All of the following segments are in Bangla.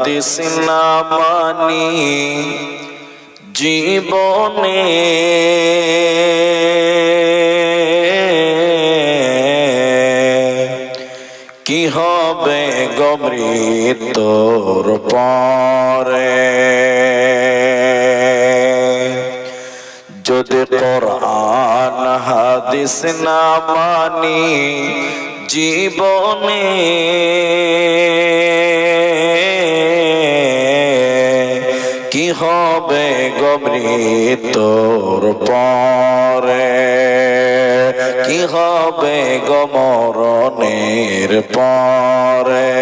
হাদিস না মানি জীবনে কি হবে গো মৃত্যুর পরে। যদি কোরআন হাদিস না মানি জীবনে কি হবে গো মৃত্যুর পরে, কি হবে গো মরণের পরে।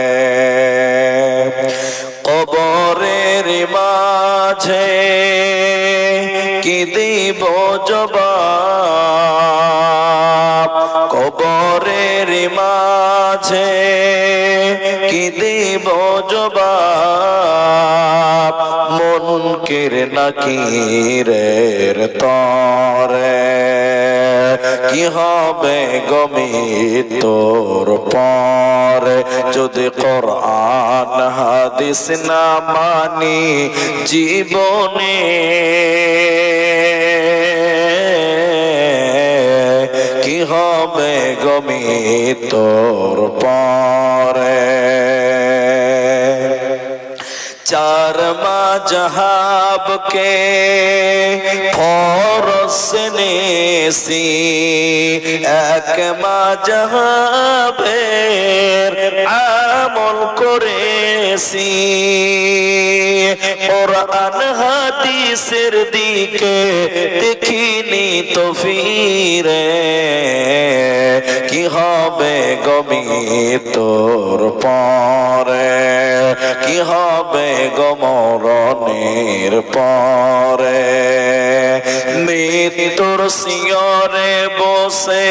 কবরের মাঝে কি দিব জবাব, কবরের মাঝে কি দিব জবাব। মুনকির নাকিরের তরে কি হবে গো মৃত্যুর পরে। যদি কোরআন হাদিস না মানি জীবনে কি হবে গো মৃত্যুর পরে। চার মাযহাব কে ফরজ নেছি, এক মাযহাবের আমল করেছি। কোরআন হাদিসের দিকে দেখিনি তো ফিরে কি হবে গো মৃত্যুর পরে, কি হবে গো মরণের পরে। মৃত্যুর শিয়রে বসে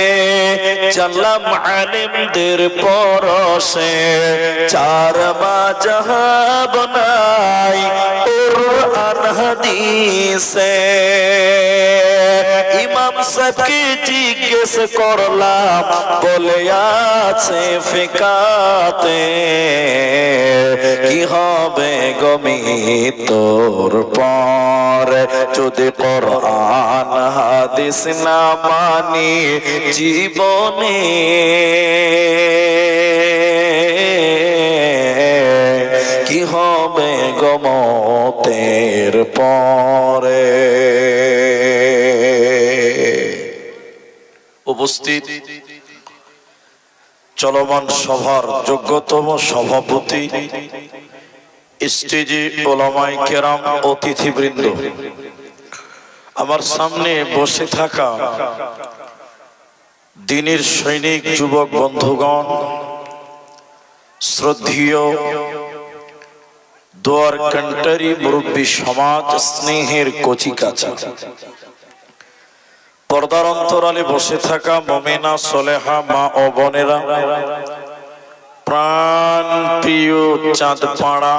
চললাম আলিমদের পরশে। চার মাযহাব নাই কোরআন হাদিসে। ইমাম সাহেবকে জিজ্ঞেস করলাম বলে আছে ফিকাতে কি হবে গো মৃত্যুর পরে। যদি কোরআন হাদিস না মানি জীবনে কি হবে গো মতের পরে। উপস্থিত চলমান সভার যোগ্যতম সভাপতি, স্টেজে ওলামায়ে কেরাম, অতিথিবৃন্দ, আমার সামনে বসে থাকা দ্বীনের সৈনিক যুবক বন্ধুগণ, শ্রদ্ধেয় দোয়ার কান্টারি মুরব্বী সমাজ, স্নেহের কচিকাচা, পর্দার অন্তরালে বসে থাকা মুমিনা সলেহা মা ও বোনেরা, প্রাণ প্রিয় চাঁদপাড়া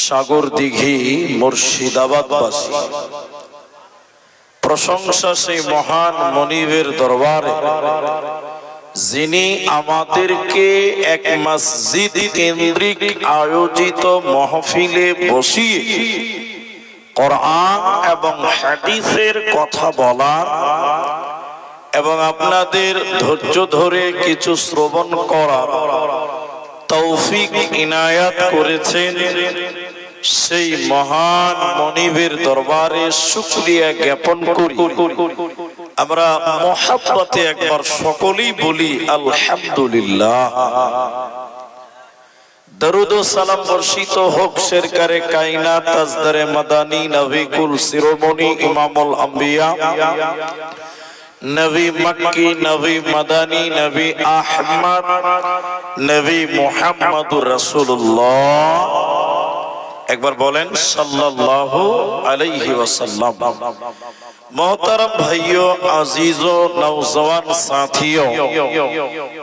সাগর দিঘি মুর্শিদাবাদবাসী, প্রশংসা সেই মহান মনিবের দরবারে যিনি আমাদেরকে এক মসজিদ কেন্দ্রিক আয়োজিত মাহফিলে বসিয়ে কোরআন এবং হাদিসের কথা বলার এবং আপনাদের ধৈর্য ধরে কিছু শ্রবণ করার তৌফিক ইনায়াত করেছেন। সেই মহান মনিবের দরবারে শুকরিয়া জ্ঞাপন করি। আমরা মহব্বতে একবার সকলেই বলি আলহামদুলিল্লাহ। দরুদ ও সালাম বর্ষিত হোক সরকারে কায়নাত তাজদারে মাদানী নবী কুল শিরোমণি ইমামুল আম্বিয়া নবী মক্কি নবী মাদানী নবী আহমদ নবী মুহাম্মদুর রাসূলুল্লাহ, একবার বলেন সাল্লাল্লাহু আলাইহি ওয়াসাল্লাম। मोहतरम भाइयों, अजीजों, नौजवान साथियों,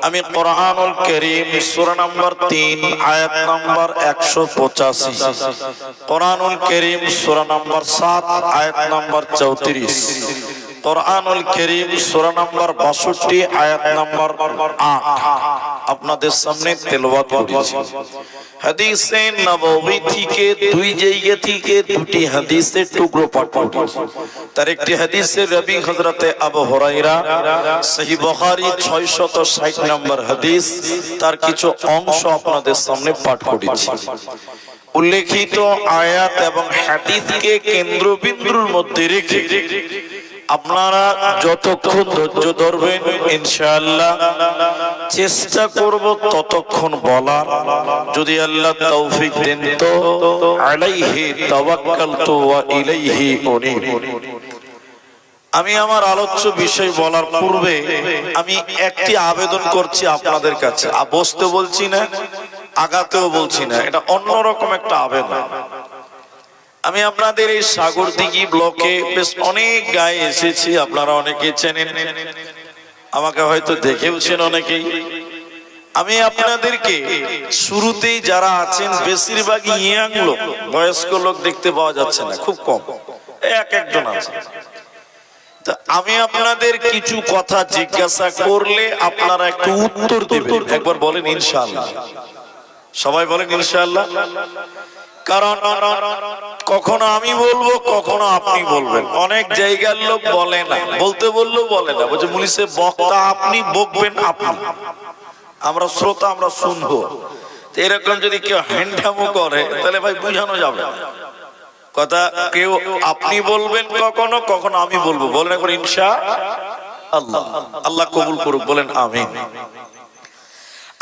আমি কোরআনুল কারীম সূরা নম্বর 3 আয়াত নম্বর 185, কোরআনুল কারীম সূরা নম্বর 7 আয়াত নম্বর 34, কোরআনুল কারীম সূরা নম্বর 62 আয়াত নম্বর 8, আপনাদের সামনে তেলাওয়াত করেছি। হাদিসে নববী থেকে দুই জায়গা থেকে দুটি হাদিসের টুকরো পাঠ করেছি। তার একটি হাদিসে রবি হযরতে আবু হুরায়রা, সহিহ বুখারী 660 নম্বর হাদিস, তার কিছু অংশ আপনাদের সামনে পাঠ করেছি। উল্লেখিত আয়াত এবং হাদিসকে কেন্দ্রবিন্দুর মধ্যে রেখে আপনারা যতক্ষণ ধৈর্য ধরবেন ইনশাআল্লাহ চেষ্টা করব ততক্ষণ বলার। যদি আল্লাহ তৌফিক দেন তো আলাইহি তাওয়াক্কালতু ওয়া ইলাইহি উনীব। আমি আমার আলোচ্য বিষয় বলার পূর্বে আমি একটি আবেদন করছি আপনাদের কাছে। বসতে বলছি না, আগাতেও বলছি না, এটা অন্যরকম একটা আবেদন। আমি আপনাদের এই সাগরদিঘি ব্লকে বেশ অনেক গায়ে এসেছি, আপনারা অনেকে চেনেন, আমাকে হয়তো দেখেওছেন অনেকেই। আমি আপনাদেরকে শুরুতেই যারা আছেন বেশিরভাগই ইয়াং লোক, বয়স্ক লোক দেখতে পাওয়া যাচ্ছে না, খুব কম, এক একজন আছে। আমি আপনাদের কিছু কথা জিজ্ঞাসা করলে আপনারা একটু উত্তর দেবেন। একবার বলেন ইনশাআল্লাহ, সবাই বলেন ইনশাআল্লাহ। কারণ কখনো আমি বলবো, কখনো আপনি বলবেন। অনেক জায়গার লোক বলে না, বলতে বললেও বলে না, বলছে মুলি সাহেব বক্তা আপনি, বকবেন আপনি, আমরা শ্রোতা, আমরা শুনবো। এরকম যদি কেউ হ্যান্ডামো করে তাহলে ভাই বুঝানো যাবে না কথা। কেউ আপনি বলবেন কখনো, কখনো আমি বলবো। বলেন একবার ইনশাআল্লাহ, আল্লাহ কবুল করুক, বলেন আমিন।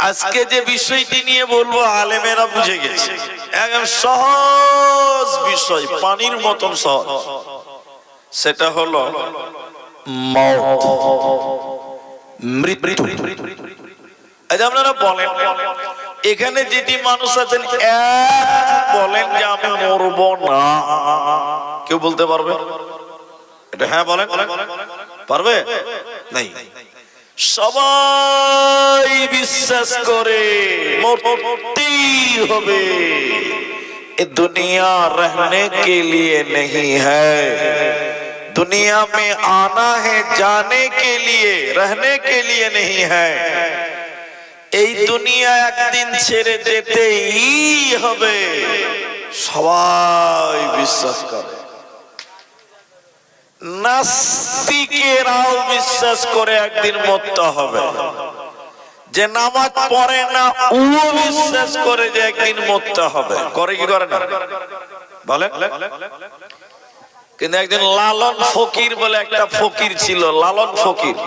আজকে যে বিষয়টি নিয়ে বলবো আলেমেরা বুঝে গেছে, একদম সহজ বিষয়, পানির মতন সহজ। সেটা হলো মওত, মৃত্যু। আপনারা বলেন এখানে যেটি মানুষ আছেন বলেন যে আমি মরবো না, কেউ বলতে পারবে এটা? হ্যাঁ বলেন, পারবে? নাই। সবাই বিশ্বাস করে মরতেই হবে। এ দুনিয়া रहने के लिए नहीं है, दुनिया में आना है जाने के लिए, रहने के लिए नहीं है। এই দুনিয়া একদিন ছেড়ে যেতেই হবে, সবাই বিশ্বাস করে। নাস্তিকেরাও বিশ্বাস করে একদিন মরতে হবে। যে নামাজ পড়ে না ও বিশ্বাস করে যে একদিন মরতে হবে। করে কি করে না বলে? কিন্তু একদিন লালন ফকির বলে একটা ফকির ছিল, লালন ফকির।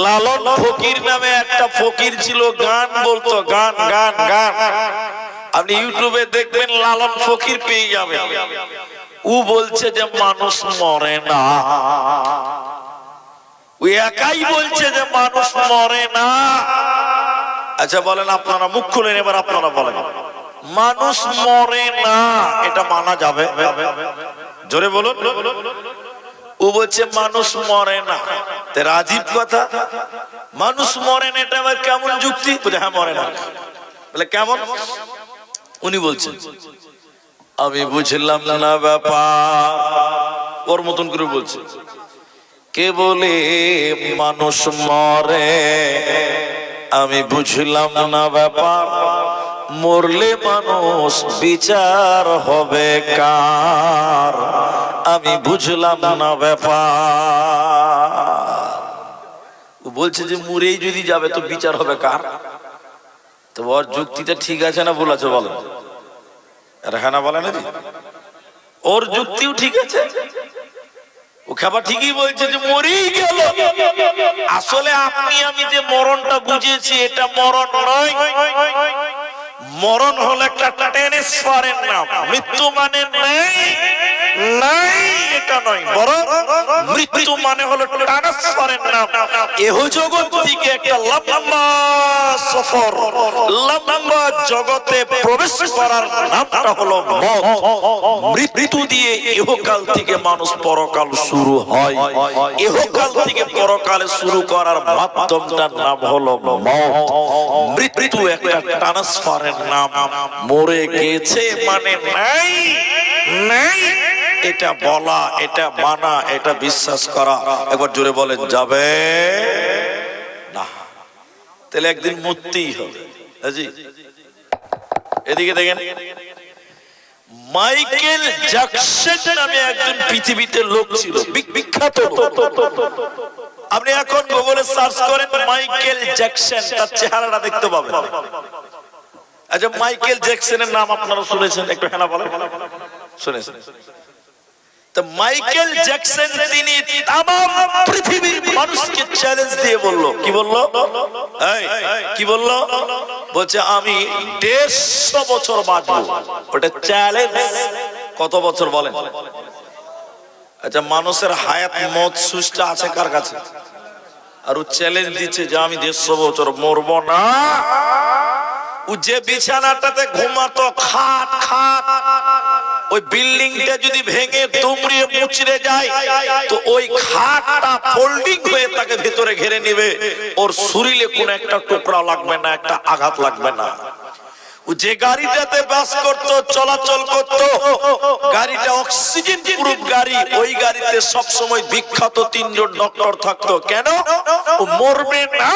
লালন ফকির নামে একটা ফকির ছিল, গান বলতো, গান গান গান। আপনি ইউটিউবে দেখবেন লালন ফকির পেয়ে যাবেন। ও বলছে যে মানুষ মরে না, ও একাই বলছে যে মানুষ মরে না। আচ্ছা বলেন আপনারা, মুখ খুলেন এবার, আপনারা বলেন মানুষ মরে না, এটা মানা যাবে? জোরে বলুন। ও বলছে মানুষ মরে না, তেরা আজীব কথা। মানুষ মরে না, এটা আবার কেমন যুক্তি? হ্যাঁ মরে না, বলে কেমন? উনি বলছেন আমি বুঝলাম না ব্যাপার, ওর মতন করে বলছে। কে বলে মানুষ মরে, আমি বুঝলাম না ব্যাপার, মরলে মানুষ বিচার হবে কার, আমি বুঝলাম না ব্যাপার। ও বলছে যে মরেই যদি যাবে তো বিচার হবে কার? তো ওর যুক্তিটা ঠিক আছে না ভুল আছে বলেন? রেহানা বলে না, ওর যুক্তিও ঠিক আছে, ও খাবার ঠিকই বলছে যে মরেই গেল। আসলে আপনি আমি যে মরণটা বুঝেছি এটা মরণ নয়। মরণ হলো একটা ট্রান্সফারের নাম, মৃত্যু মানে নেই নাই এটা নয়, বরং মৃত্যু মানে হলো ট্রান্সফারের নাম। এহ জগৎ থেকে একটা লম্বা সফর, লম্বা জগতে প্রবেশ করার নামটা হলো মওত। মৃত্যু দিয়ে ইহকাল থেকে মানুষ পরকাল শুরু হয়, ইহকাল থেকে পরকালে শুরু করার মাধ্যমটার নাম হলো মওত। মৃত্যু একটা ট্রান্সফারের নাম। মরে গেছে মানে নাই নাই, এটা বলা, এটা মানা, এটা বিশ্বাস করা, একবার জোরে বলেন যাবে না। তাহলে একদিন মরতেই হবে। জি, এদিকে দেখেন, মাইকেল জ্যাকসন নামে একজন পৃথিবীতে লোক ছিল, বিখ্যাত। আপনি এখন গুগলে সার্চ করেন মাইকেল জ্যাকসন, তার চেহারাটা দেখতে পাবেন। আচ্ছা, মাইকেল জ্যাকসনের নাম আপনারা শুনেছেন? একটু হ্যাঁ বলেন। শুনেছেন? তো মাইকেল জ্যাকসন তিনি তাম পৃথিবীর মানুষকে চ্যালেঞ্জ দিয়ে বলল, কি বললো? কি বললো? বলছে আমি 150 বছর বাঁচবো। ওটা চ্যালেঞ্জ। কত বছর বলেন? আচ্ছা, মানুষের হায়াত মত সুষ্টা আছে কার কাছে? আর ও চ্যালেঞ্জ দিচ্ছে যে আমি 150 বছর মরবো না। ও যে বিছানাটাতে ঘুমাতো, খাট খাট, ওই বিল্ডিংটা যদি ভেঙে দুমড়িয়ে মুচড়ে যায় তো ওই খাটটা ফোল্ডিং হয়ে তাকে ভিতরে ঘিরে নেবে। ওর শরীরে কোনো একটা টুকরা লাগবে না, একটা আঘাত লাগবে না। ও যে গাড়িটাতে বাস করতো, চলাচল করতো, গাড়িটা অক্সিজেন প্রুফ গাড়ি। ওই গাড়িতে সব সময় বিখ্যাত 3 জন ডক্টর থাকতো। কেন? ও মরবে না,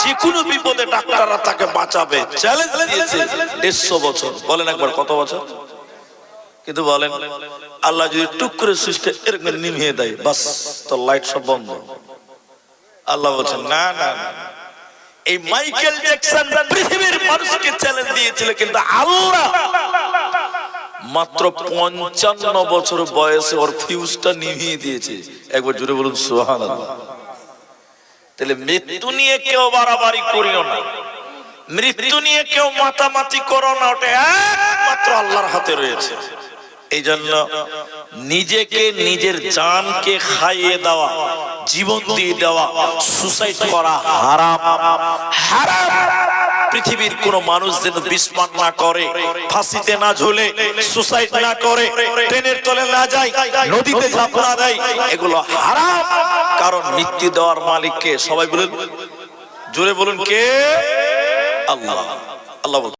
যে কোনো বিপদে ডাক্তাররা তাকে বাঁচাবে। চ্যালেঞ্জ দিয়েছে 150 বছর। বলেন একবার কত বছর? কিন্তু বলেন, আল্লাহ যদি টুক করে সুইচটা এরকম নিভিয়ে দেয়, বাস তো লাইট সব বন্ধ। আল্লাহ বলছেন না না, এই মাইকেল জ্যাকসন পৃথিবীর মানুষকে চ্যালেঞ্জ দিয়েছিল, কিন্তু আল্লাহ মাত্র 55 বছর বয়সে ওর ফিউজটা নিভিয়ে দিয়েছে। একবার জুড়ে বলুন সুবহানাল্লাহ। তাহলে মৃত্যু নিয়ে কেউ বাড়াবাড়ি করিও না, মৃত্যু নিয়ে কেউ মাতামাতি করো না, ওটা একমাত্র আল্লাহর হাতে রয়েছে। এই জন্য নিজেকে, নিজের জানকে খাইয়ে দেওয়া, জীবন দিয়ে দেওয়া, সুসাইড করা হারাম। হারাম। পৃথিবীর কোন মানুষ যেন বিস্মান না করে, ফাঁসিতে না ঝুলে, সুসাইড না করে, ট্রেনের তলে না যায়, নদীতে ঝাঁপ না দেয়, এগুলো হারাম। কারণ মৃত্যু দেওয়ার মালিক কে? সবাই বলুন, জোরে বলুন কে? আল্লাহ। আল্লাহ